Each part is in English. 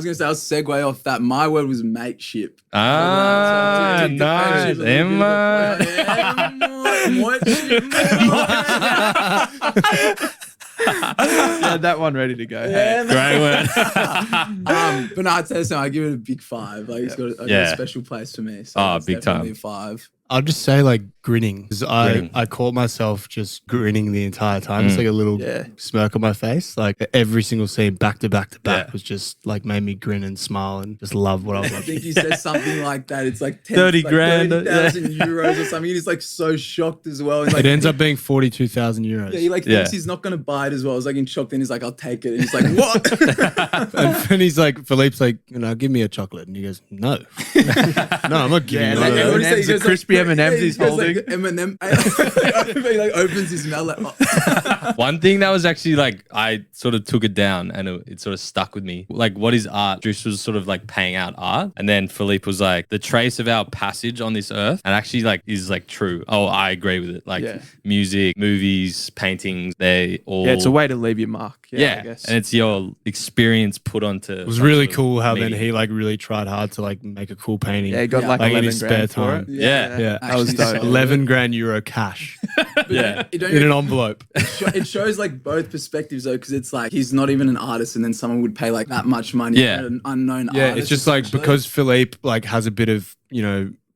was going to say, I'll segue off that. My word was mateship. Ah, nice. Emma. Yeah, that one ready to go. Yeah, Great word. But no, I'd say so. I give it a big 5. Like it's got a special place for me. So it's big definitely time. a 5. I'll just say like grinning. Because I caught myself just grinning the entire time. It's like a little smirk on my face. Like every single scene back to back to back was just like made me grin and smile and just love what I was I watching. think he said something like that. It's like 30 grand. 30,000 euros or something. He's like so shocked as well. He's like, It ends up being 42,000 euros. Yeah, he like thinks he's not going to buy it as well. I was like in shock. Then he's like, I'll take it. And he's like, what? and he's like, Philippe's like, give me a chocolate. And he goes, no. No, I'm not giving you like, that. M&Ms, the crispy M&Ms he's holding. Like M&M. He like opens his mouth like, One thing that was actually like, I sort of took it down and it sort of stuck with me. Like, what is art? Drews was sort of like paying out art. And then Philippe was like, the trace of our passage on this earth, and actually like is like true. Oh, I agree with it. Like music, movies, paintings, they all. Yeah, it's a way to leave your mark. Yeah, I guess. And it's your experience put onto. It was really cool how then he like really tried hard to like make a cool painting. Yeah, he got like in 11 his spare grand for time. it. Yeah. That was dope. 11 grand euro cash in an envelope. It shows like both perspectives though, because it's like he's not even an artist, and then someone would pay like that much money for an unknown artist. Yeah, it's just like because Philippe like has a bit of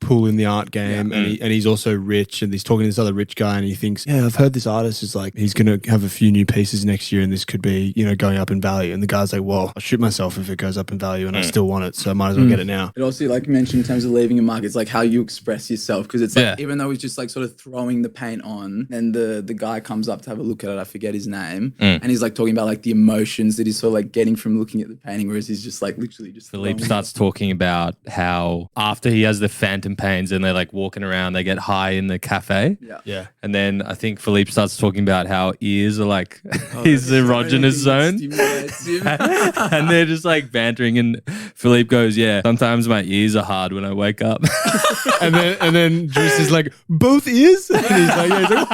pull in the art game and he's also rich, and he's talking to this other rich guy and he thinks, I've heard this artist is like he's gonna have a few new pieces next year and this could be going up in value, and the guy's like, well, I'll shoot myself if it goes up in value and I still want it, so I might as well get it now. It also like mentioned in terms of leaving a mark, it's like how you express yourself, because it's like even though he's just like sort of throwing the paint on, and the guy comes up to have a look at it, I forget his name, and he's like talking about like the emotions that he's sort of like getting from looking at the painting, whereas he's just like literally just Philippe starts talking about how after he has the phantom pains and they're like walking around, they get high in the cafe. Yeah. And then I think Philippe starts talking about how ears are like his erogenous zone. And they're just like bantering, and Philippe goes, sometimes my ears are hard when I wake up. and then Juice is like, both ears? And he's like,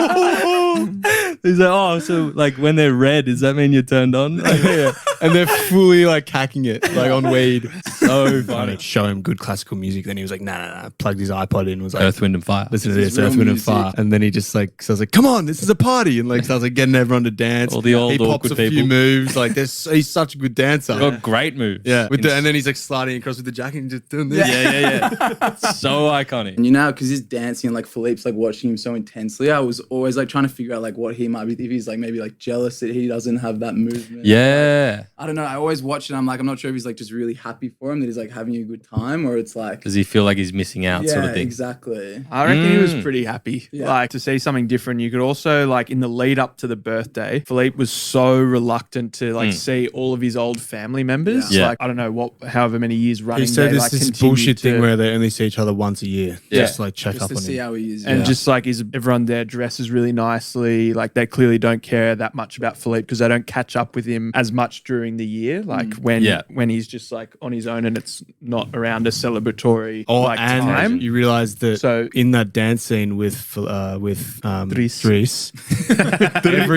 oh, so like when they're red, does that mean you're turned on? Like, and they're fully like hacking it like on weed. So funny. Show him good classical music. Then he was like, nah. Plugged his iPod in, was like, Earth, Wind and Fire. Listen to this, Earth, Wind and Fire. And then he just like, so I was like, come on, this is a party. And like, starts like getting everyone to dance. All the old he pops awkward a few people. moves. Like, he's such a good dancer. Got great moves. Yeah. And then he's like sliding across with the jacket and just doing this. Yeah. So iconic. And because he's dancing and like Philippe's like watching him so intensely, I was always like trying to figure out like what he might be, if he's like maybe like jealous that he doesn't have that movement. Yeah. I don't know. I always watch it. I'm like, I'm not sure if he's like just really happy for him that he's like having a good time, or it's like, does he feel like he's missing out sort of thing? Exactly. I reckon he was pretty happy, like to see something different. You could also like in the lead up to the birthday, Philippe was so reluctant to like see all of his old family members. Yeah. Like I don't know however many years running. He said they, this like, this continued bullshit thing where they only see each other once a year. Just like check Just up to on see him. how he is. And just like everyone there dresses really nicely. Like they clearly don't care that much about Philippe because they don't catch up with him as much during the year. Like when he's just like on his own and it's not around a celebratory time. You realise that in that dance scene with Dries,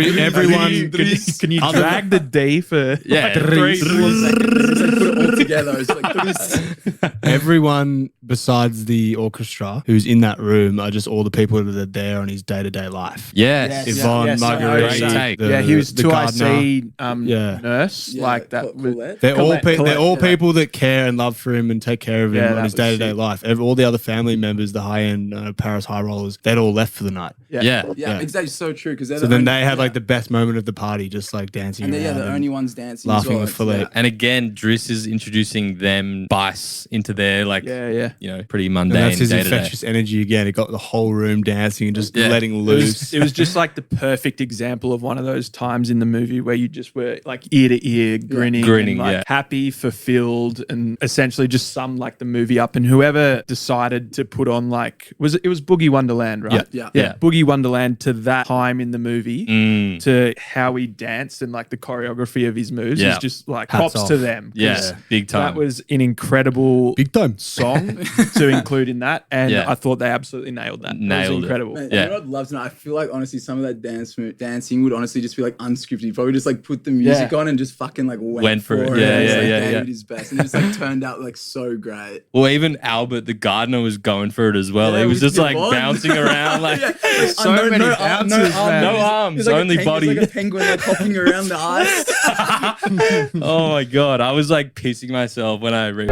everyone can you drag the D for Dries. Put it all together. It's like everyone besides the orchestra who's in that room are just all the people that are there on his day-to-day life. Yes. Yvonne, Marguerite. He was the 2IC nurse. Like that. They're all people that care and love for him and take care of him on his day-to-day life. All the other family members, the high-end Paris high rollers, they'd all left for the night. Yeah, exactly. So true. Because so then they had like the best moment of the party, just like dancing and around. The only ones dancing, laughing with Philippe. And again, Driss is introducing them Bice into their like, pretty mundane. And that's his day-to-day. infectious energy again. It got the whole room dancing and just letting loose. It was just like the perfect example of one of those times in the movie where you just were like ear to ear grinning, and, like, happy, fulfilled, and essentially just summed like the movie up. And whoever decided to put on like it was Boogie Wonderland, right? Yeah. Boogie Winky Wonderland to that time in the movie, to how he danced and like the choreography of his moves is just like props to them. Yeah, big time. That was an incredible big time song to include in that, and I thought they absolutely nailed that. It was incredible. Man, you know what I'd love to know? I feel like honestly some of that dancing would honestly just be like unscripted. You probably just like put the music on and just fucking like went for it. Gave it his best, and it just like turned out like so great. Well, even Albert the gardener was going for it as well. He was just like bouncing around like so many bounces, no arms, only body. Like a penguin like hopping around the ice. Oh my god, I was like pissing myself when I read.